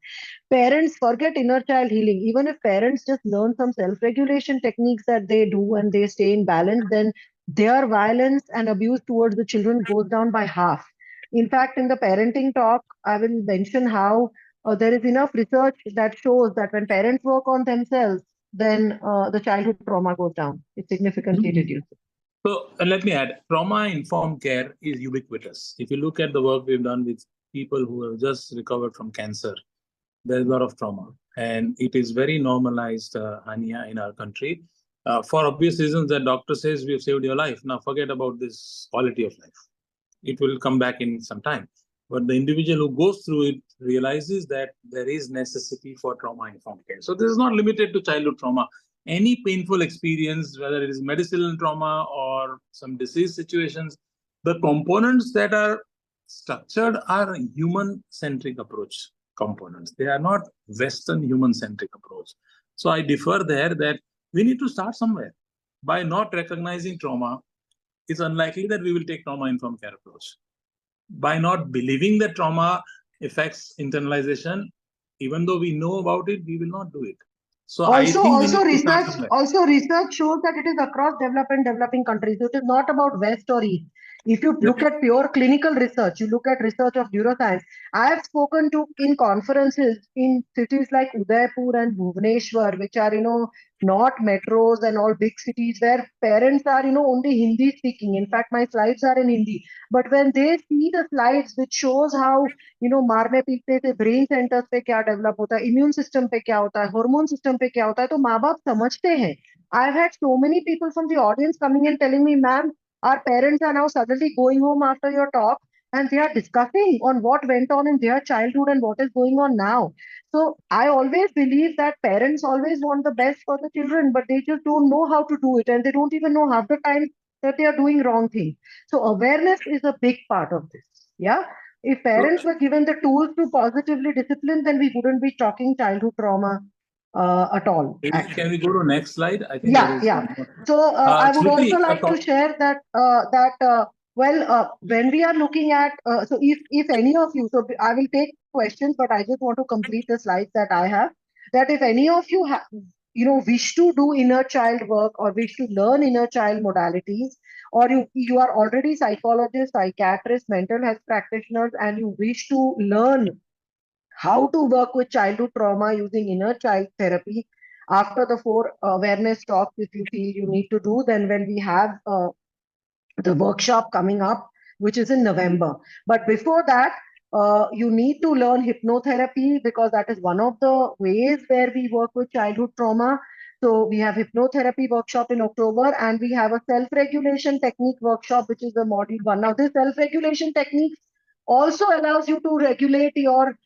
Parents forget inner child healing. Even if parents just learn some self-regulation techniques that they do and they stay in balance, then their violence and abuse towards the children goes down by half. In fact, in the parenting talk, I will mention how there is enough research that shows that when parents work on themselves, then the childhood trauma goes down. It significantly reduces. So let me add, trauma-informed care is ubiquitous. If you look at the work we've done with people who have just recovered from cancer, there's a lot of trauma, and it is very normalized, Hania, in our country. For obvious reasons, that doctor says we have saved your life. Now forget about this quality of life. It will come back in some time. But the individual who goes through it realizes that there is necessity for trauma-informed care. So this is not limited to childhood trauma. Any painful experience, whether it is medicinal trauma or some disease situations, the components that are structured are human-centric approach components. They are not Western human-centric approach. So I differ there that we need to start somewhere. By not recognizing trauma, it's unlikely that we will take trauma-informed care approach. By not believing that trauma affects internalization, even though we know about it, we will not do it. So I think we need to start somewhere. Also research shows that it is across developed and developing countries. So it is not about West or East. If you look at pure clinical research, you look at research of neuroscience. I have spoken to in conferences in cities like Udaipur and Bhubaneswar, which are, not metros and all big cities where parents are, only Hindi speaking. In fact, my slides are in Hindi. But when they see the slides, which shows how, मारने पीटने से brain centres पे क्या develop होता है, immune system पे क्या होता है, हार्मोन सिस्टम पे क्या होता है, तो माँ बाप समझते हैं. I've had so many people from the audience coming and telling me, ma'am, our parents are now suddenly going home after your talk and they are discussing on what went on in their childhood and what is going on now. So I always believe that parents always want the best for the children, but they just don't know how to do it, and they don't even know half the time that they are doing wrong things. So awareness is a big part of this. Yeah. If parents were given the tools to positively discipline, then we wouldn't be talking childhood trauma at all. Can we go to next slide? I think Yeah. So I would Shruti, also like to share that when we are looking at so if any of you, so I will take questions, but I just want to complete the slides that I have. That if any of you have, wish to do inner child work or wish to learn inner child modalities, or you are already psychologists, psychiatrists, mental health practitioners, and you wish to learn how to work with childhood trauma using inner child therapy after the 4 awareness talks, if you feel you need to do, then when we have the workshop coming up, which is in November. But before that, you need to learn hypnotherapy, because that is one of the ways where we work with childhood trauma. So we have hypnotherapy workshop in October, and we have a self-regulation technique workshop, which is the module 1. Now, this self-regulation technique also allows you to regulate your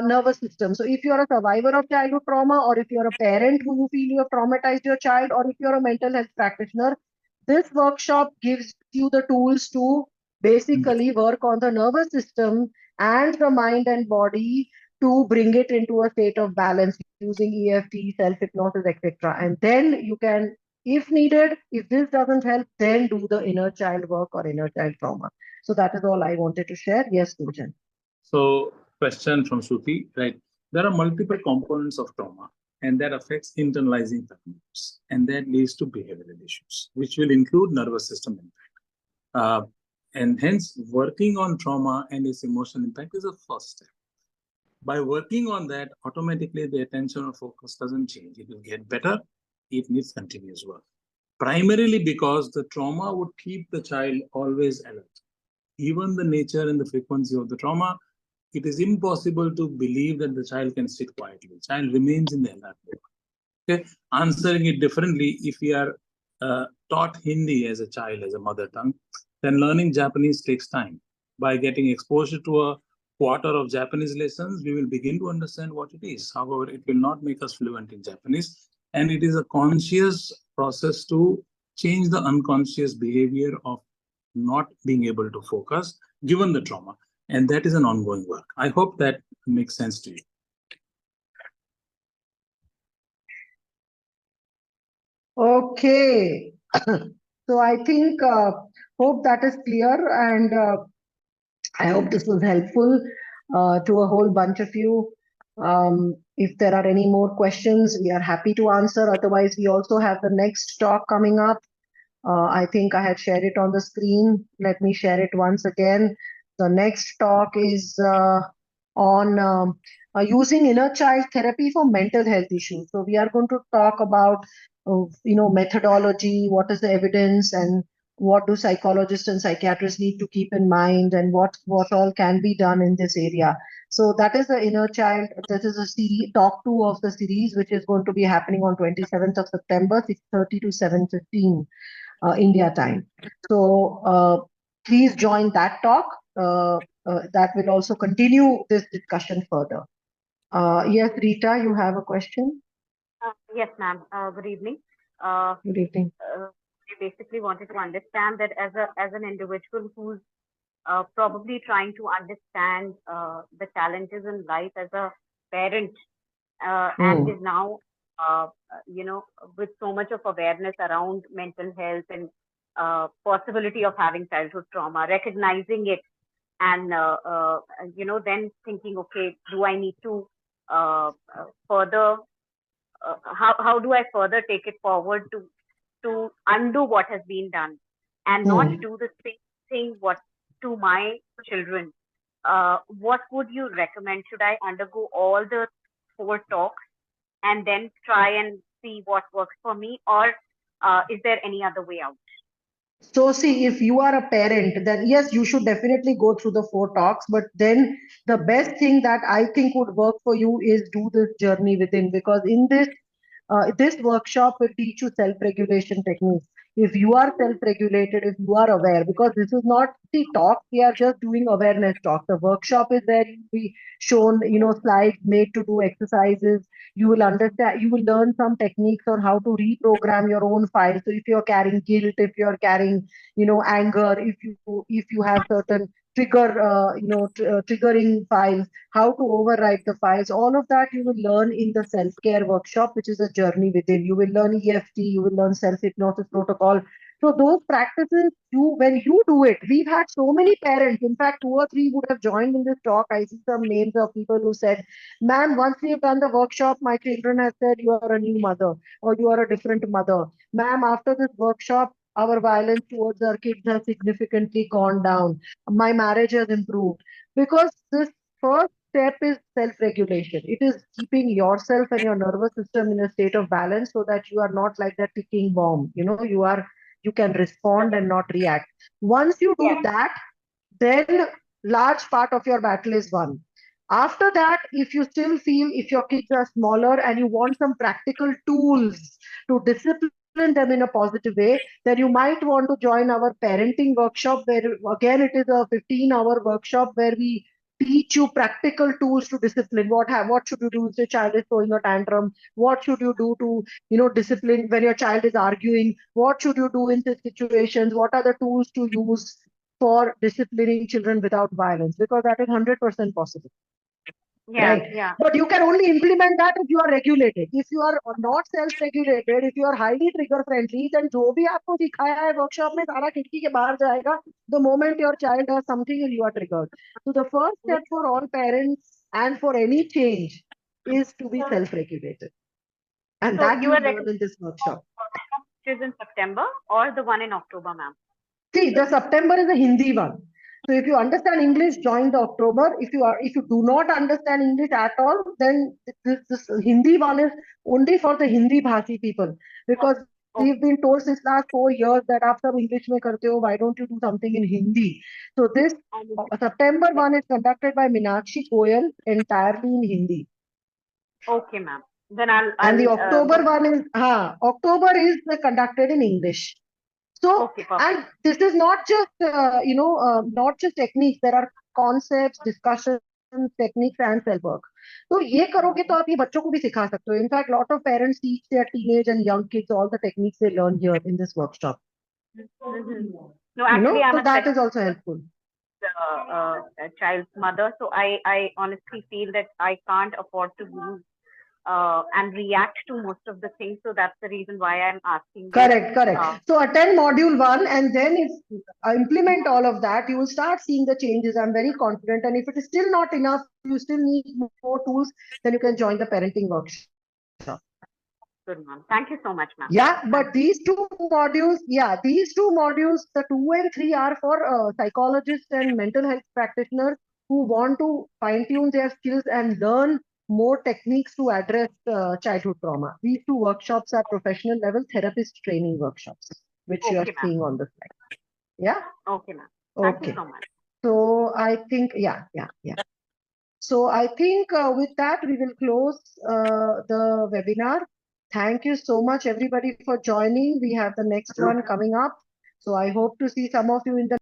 nervous system. So if you're a survivor of childhood trauma, or if you're a parent who you feel you have traumatized your child, or if you're a mental health practitioner, this workshop gives you the tools to basically work on the nervous system and the mind and body to bring it into a state of balance using EFT, self-hypnosis, etc. And then you can, if needed, if this doesn't help, then do the inner child work or inner child trauma. So that is all I wanted to share. Yes, Poojan. So, question from Shruti, right? There are multiple components of trauma, and that affects internalizing techniques, and that leads to behavioral issues, which will include nervous system impact. And hence, working on trauma and its emotional impact is a first step. By working on that, automatically the attention or focus doesn't change. It will get better. It needs continuous work. Primarily because the trauma would keep the child always alert. Even the nature and the frequency of the trauma, it is impossible to believe that the child can sit quietly. The child remains in the alert mode. Okay? Answering it differently, if we are taught Hindi as a child, as a mother tongue, then learning Japanese takes time. By getting exposure to a quarter of Japanese lessons, we will begin to understand what it is. However, it will not make us fluent in Japanese. And it is a conscious process to change the unconscious behavior of not being able to focus given the trauma. And that is an ongoing work. I hope that makes sense to you. Okay. So I think, hope that is clear, and I hope this was helpful to a whole bunch of you. If there are any more questions, we are happy to answer. Otherwise, we also have the next talk coming up. I think I had shared it on the screen. Let me share it once again. The next talk is on using inner child therapy for mental health issues. So we are going to talk about, methodology, what is the evidence, and what do psychologists and psychiatrists need to keep in mind, and what all can be done in this area. So that is the inner child. This is a series, talk two of the series, which is going to be happening on 27th of September, 6:30 to 7:15 India time. So please join that talk. That will also continue this discussion further. Yes, Rita, you have a question? Yes, ma'am. Good evening. Good evening. We basically wanted to understand that as an individual who's probably trying to understand the challenges in life as a parent and is now, with so much of awareness around mental health and possibility of having childhood trauma, recognizing it and, then thinking, okay, do I need to further how do I further take it forward to undo what has been done and not do the same thing what to my children? What would you recommend? Should I undergo all the 4 talks and then try and see what works for me, or is there any other way out? So see, if you are a parent, then yes, you should definitely go through the 4 talks. But then the best thing that I think would work for you is do this journey within, because in this workshop will teach you self-regulation techniques. If you are self-regulated, if you are aware, because this is not the talk, we are just doing awareness talk. The workshop is there, you'll be shown, slides made to do exercises. You will understand, you will learn some techniques on how to reprogram your own file. So if you're carrying guilt, if you're carrying, anger, if you have certain triggering files, how to override the files, all of that you will learn in the self-care workshop, which is a journey within. You will learn EFT, you will learn self-hypnosis protocol. So those practices, when you do it, we've had so many parents, in fact 2 or 3 would have joined in this talk. I see some names of people who said, ma'am, once we've done the workshop, my children have said you are a new mother or you are a different mother. Ma'am, after this workshop, our violence towards our kids has significantly gone down. My marriage has improved. Because this first step is self-regulation. It is keeping yourself and your nervous system in a state of balance so that you are not like that ticking bomb. You can respond and not react. Once you do that, then large part of your battle is won. After that, if you still feel, if your kids are smaller and you want some practical tools to discipline them in a positive way, then you might want to join our parenting workshop, where again it is a 15-hour workshop where we teach you practical tools to discipline. What should you do if your child is throwing a tantrum? What should you do to discipline when your child is arguing? What should you do in such situations? What are the tools to use for disciplining children without violence? Because that is 100% possible. Right. But you can only implement that if you are regulated. If you are not self-regulated, if you are highly trigger friendly, then जो भी आपको दिखाया है workshop में सारा खिड़की के बाहर जाएगा the moment your child does something and you are triggered. So the first step for all parents and for any change is to be self-regulated. And So that you you are learn in this workshop. Which is in September or the one in October, ma'am? See, the September is a Hindi one. So if you understand English, join the October. If you do not understand English at all, then this Hindi one is only for the Hindi Bhashi people. Because we've been told since last 4 years that after English mein karte ho, why don't you do something in Hindi? So this September one is conducted by Meenakshi Goyal, entirely in Hindi. Okay, ma'am. Then I'll and the October one is October is conducted in English. So, okay, and this is not just, not just techniques. There are concepts, discussions, techniques, and self-work. So, ये करोगे तो आप ये बच्चों को भी सिखा सकते हो. In fact, lot of parents teach their teenage and young kids all the techniques they learn here in this workshop. No, actually, so that is also helpful. A child's mother. So I honestly feel that I can't afford to lose and react to most of the things. So that's the reason why I'm asking. Correct. So attend module 1, and then if implement all of that, you will start seeing the changes. I'm very confident. And if it is still not enough, you still need more tools, then you can join the parenting workshop. Good, ma'am. Thank you so much, ma'am. Yeah, but these two modules, the 2 and 3 are for psychologists and mental health practitioners who want to fine-tune their skills and learn more techniques to address childhood trauma. These 2 workshops are professional level therapist training workshops. which you are Okay, ma'am. seeing on the slide. Yeah? Okay, ma'am. Thank you Okay. so much. So I think, yeah. So I think with that, we will close the webinar. Thank you so much, everybody, for joining. We have the next one coming up. So I hope to see some of you in the